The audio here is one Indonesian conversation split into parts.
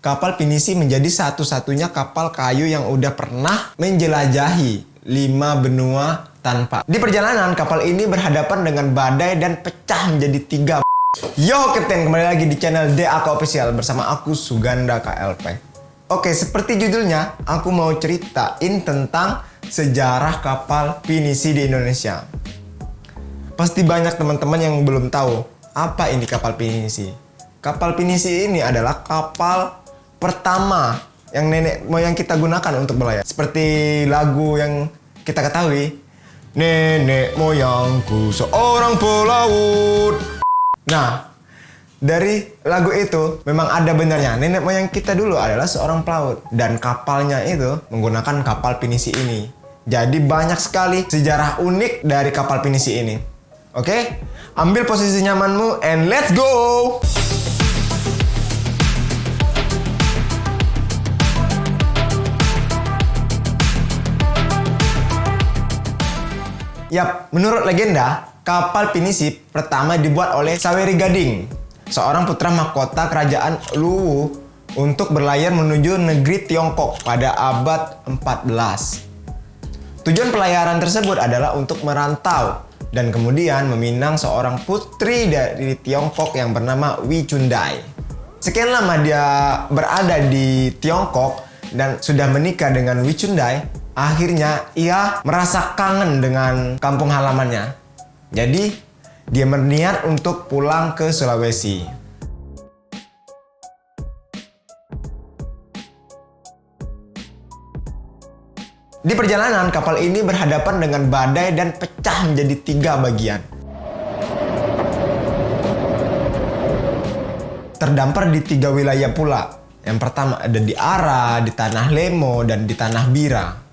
kapal pinisi menjadi satu-satunya kapal kayu yang udah pernah menjelajahi 5 benua tanpa. Di perjalanan, kapal ini berhadapan dengan badai dan pecah menjadi 3. Yo Kapten, kembali lagi di channel DAK Official bersama aku Suganda KLP. Oke, seperti judulnya, aku mau ceritain tentang sejarah kapal pinisi di Indonesia. Pasti banyak teman-teman yang belum tahu apa ini kapal pinisi. Kapal pinisi ini adalah kapal pertama yang nenek moyang kita gunakan untuk berlayar. Seperti lagu yang kita ketahui, nenek moyangku seorang pelaut. Nah, dari lagu itu memang ada benarnya. Nenek moyang kita dulu adalah seorang pelaut dan kapalnya itu menggunakan kapal pinisi ini. Jadi banyak sekali sejarah unik dari kapal pinisi ini. Oke? Ambil posisi nyamanmu and let's go! Yap, menurut legenda, kapal pinisi pertama dibuat oleh Saweri Gading, seorang putra mahkota kerajaan Luwu untuk berlayar menuju negeri Tiongkok pada abad 14. Tujuan pelayaran tersebut adalah untuk merantau dan kemudian meminang seorang putri dari Tiongkok yang bernama Wi Chundai. Sekian lama dia berada di Tiongkok dan sudah menikah dengan Wi Chundai, akhirnya ia merasa kangen dengan kampung halamannya. Jadi, dia berniat untuk pulang ke Sulawesi. Di perjalanan, kapal ini berhadapan dengan badai dan pecah menjadi 3 bagian. Terdampar di 3 wilayah pula. Yang pertama ada di Ara, di Tanah Lemo, dan di Tanah Bira.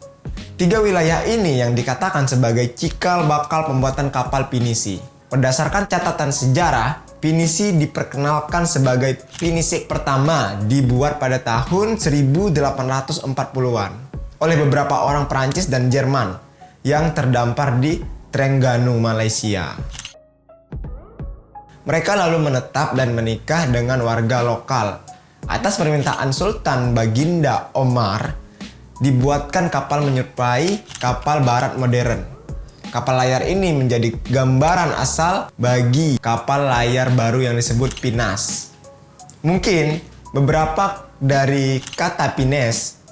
3 wilayah ini yang dikatakan sebagai cikal bakal pembuatan kapal pinisi. Berdasarkan catatan sejarah, pinisi diperkenalkan sebagai pinisi pertama dibuat pada tahun 1840-an oleh beberapa orang Perancis dan Jerman yang terdampar di Terengganu, Malaysia. Mereka lalu menetap dan menikah dengan warga lokal. Atas permintaan Sultan Baginda Omar, dibuatkan kapal menyerupai kapal barat modern. Kapal layar ini menjadi gambaran asal bagi kapal layar baru yang disebut Pinas. Mungkin beberapa dari kata Pines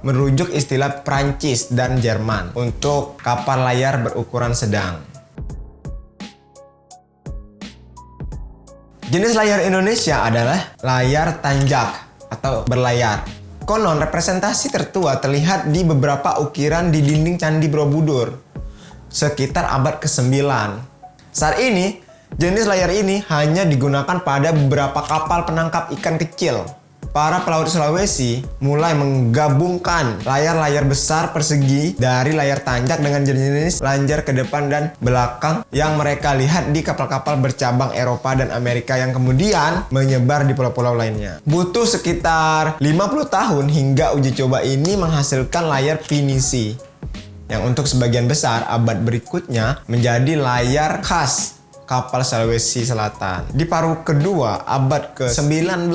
merujuk istilah Prancis dan Jerman untuk kapal layar berukuran sedang. Jenis layar Indonesia adalah layar tanjak atau berlayar. Konon representasi tertua terlihat di beberapa ukiran di dinding Candi Borobudur sekitar abad ke-9. Saat ini, jenis layar ini hanya digunakan pada beberapa kapal penangkap ikan kecil. Para pelaut Sulawesi mulai menggabungkan layar-layar besar persegi dari layar tanjak dengan jenis lanjar ke depan dan belakang yang mereka lihat di kapal-kapal bercabang Eropa dan Amerika yang kemudian menyebar di pulau-pulau lainnya. Butuh sekitar 50 tahun hingga uji coba ini menghasilkan layar pinisi, yang untuk sebagian besar abad berikutnya menjadi layar khas kapal Sulawesi Selatan. Di paruh kedua abad ke-19,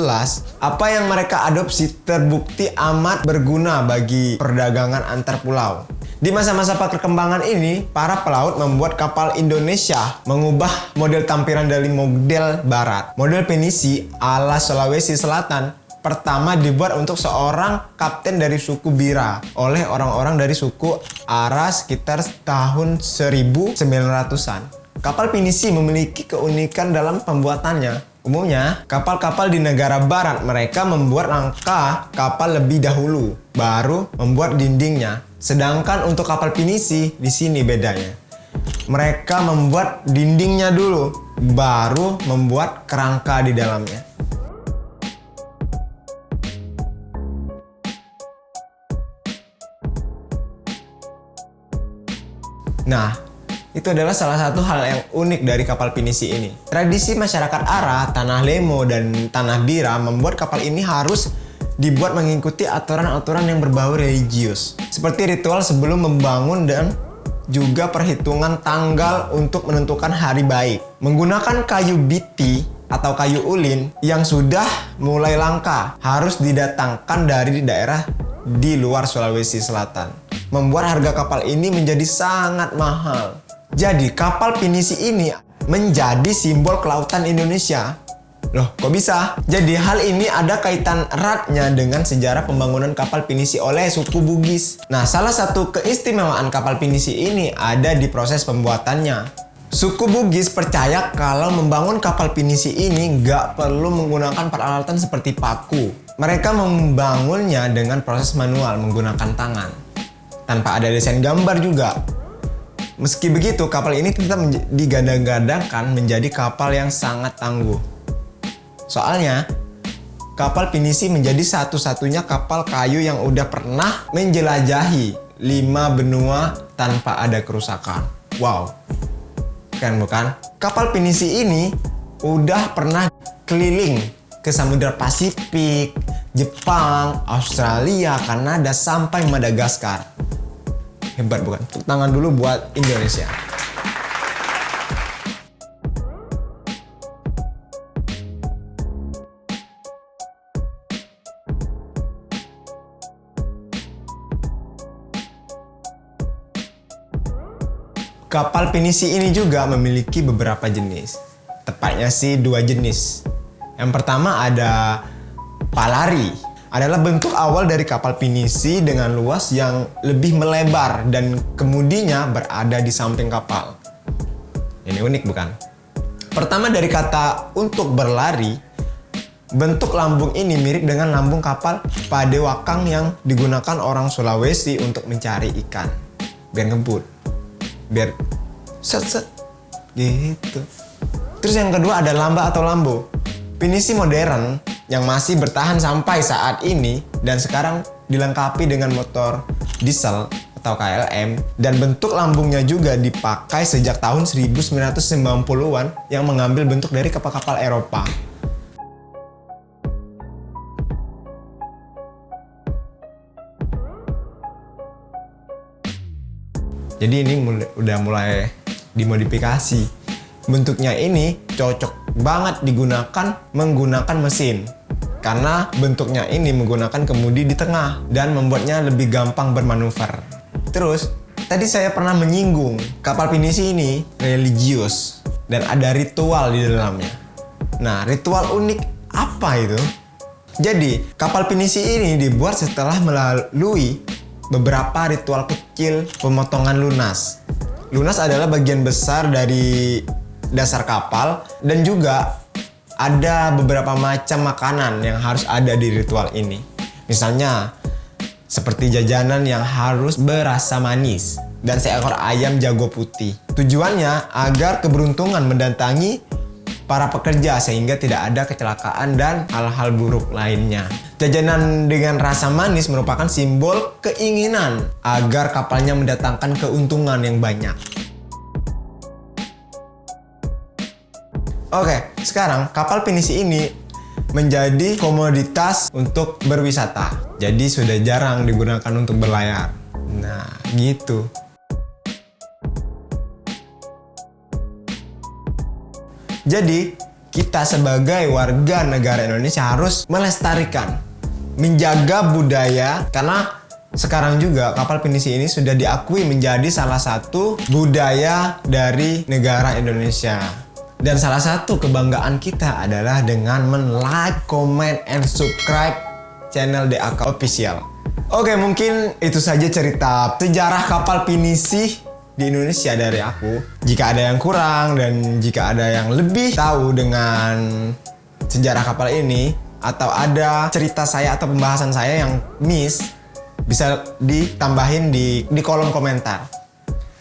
apa yang mereka adopsi terbukti amat berguna bagi perdagangan antar pulau. Di masa-masa perkembangan ini, para pelaut membuat kapal Indonesia mengubah model tampilan dari model barat. Model pinisi ala Sulawesi Selatan pertama dibuat untuk seorang kapten dari suku Bira oleh orang-orang dari suku Ara sekitar tahun 1900-an. Kapal pinisi memiliki keunikan dalam pembuatannya. Umumnya, kapal-kapal di negara barat mereka membuat rangka kapal lebih dahulu, baru membuat dindingnya. Sedangkan untuk kapal pinisi, di sini bedanya. Mereka membuat dindingnya dulu, baru membuat kerangka di dalamnya. Nah, itu adalah salah satu hal yang unik dari kapal pinisi ini. Tradisi masyarakat Ara, Tanah Lemo, dan Tanah Bira membuat kapal ini harus dibuat mengikuti aturan-aturan yang berbau religius, seperti ritual sebelum membangun dan juga perhitungan tanggal untuk menentukan hari baik. Menggunakan kayu biti atau kayu ulin yang sudah mulai langka harus didatangkan dari daerah di luar Sulawesi Selatan, membuat harga kapal ini menjadi sangat mahal. Jadi kapal pinisi ini menjadi simbol kelautan Indonesia. Loh, kok bisa? Jadi hal ini ada kaitan eratnya dengan sejarah pembangunan kapal pinisi oleh suku Bugis. Nah, salah satu keistimewaan kapal pinisi ini ada di proses pembuatannya. Suku Bugis percaya kalau membangun kapal pinisi ini nggak perlu menggunakan peralatan seperti paku. Mereka membangunnya dengan proses manual menggunakan tangan, tanpa ada desain gambar juga. Meski begitu, kapal ini tetap digadang-gadangkan menjadi kapal yang sangat tangguh. Soalnya, kapal pinisi menjadi satu-satunya kapal kayu yang udah pernah menjelajahi 5 benua tanpa ada kerusakan. Wow! Kan bukan? Kapal pinisi ini udah pernah keliling ke Samudra Pasifik, Jepang, Australia, Kanada, sampai Madagaskar. Hebat bukan? Tepuk tangan dulu buat Indonesia. Kapal pinisi ini juga memiliki beberapa jenis. Tepatnya sih 2 jenis. Yang pertama ada Palari. Adalah bentuk awal dari kapal pinisi dengan luas yang lebih melebar dan kemudinya berada di samping kapal. Ini unik bukan? Pertama dari kata untuk berlari, bentuk lambung ini mirip dengan lambung kapal Padewakang yang digunakan orang Sulawesi untuk mencari ikan. Biar ngebut. Biar set gitu. Terus yang kedua ada lamba atau lambo. Pinisi modern yang masih bertahan sampai saat ini dan sekarang dilengkapi dengan motor diesel atau KLM, dan bentuk lambungnya juga dipakai sejak tahun 1990-an yang mengambil bentuk dari kapal-kapal Eropa. Jadi ini udah mulai dimodifikasi. Bentuknya ini cocok banget digunakan menggunakan mesin. Karena bentuknya ini menggunakan kemudi di tengah dan membuatnya lebih gampang bermanuver. Terus, tadi saya pernah menyinggung kapal pinisi ini religius dan ada ritual di dalamnya. Nah, ritual unik apa itu? Jadi, kapal pinisi ini dibuat setelah melalui beberapa ritual kecil pemotongan lunas. Lunas adalah bagian besar dari dasar kapal dan juga ada beberapa macam makanan yang harus ada di ritual ini. Misalnya seperti jajanan yang harus berasa manis dan seekor ayam jago putih. Tujuannya agar keberuntungan mendatangi para pekerja sehingga tidak ada kecelakaan dan hal-hal buruk lainnya. Jajanan dengan rasa manis merupakan simbol keinginan agar kapalnya mendatangkan keuntungan yang banyak. Oke, sekarang kapal pinisi ini menjadi komoditas untuk berwisata. Jadi sudah jarang digunakan untuk berlayar. Nah, gitu. Jadi, kita sebagai warga negara Indonesia harus melestarikan, menjaga budaya, karena sekarang juga kapal pinisi ini sudah diakui menjadi salah satu budaya dari negara Indonesia. Dan salah satu kebanggaan kita adalah dengan like, comment, and subscribe channel DAK Official. Oke, mungkin itu saja cerita sejarah kapal pinisi di Indonesia dari aku. Jika ada yang kurang dan jika ada yang lebih tahu dengan sejarah kapal ini, atau ada cerita saya atau pembahasan saya yang miss, bisa ditambahin di kolom komentar.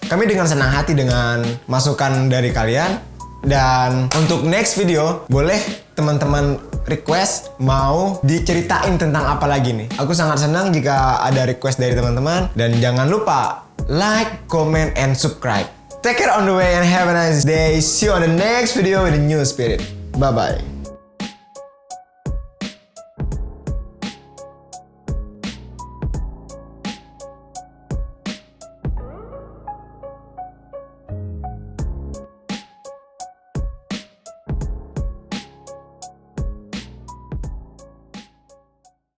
Kami dengan senang hati dengan masukan dari kalian. Dan untuk next video, boleh teman-teman request mau diceritain tentang apa lagi nih. Aku sangat senang jika ada request dari teman-teman. Dan jangan lupa like, comment, and subscribe. Take care on the way and have a nice day. See you on the next video with a new spirit. Bye-bye.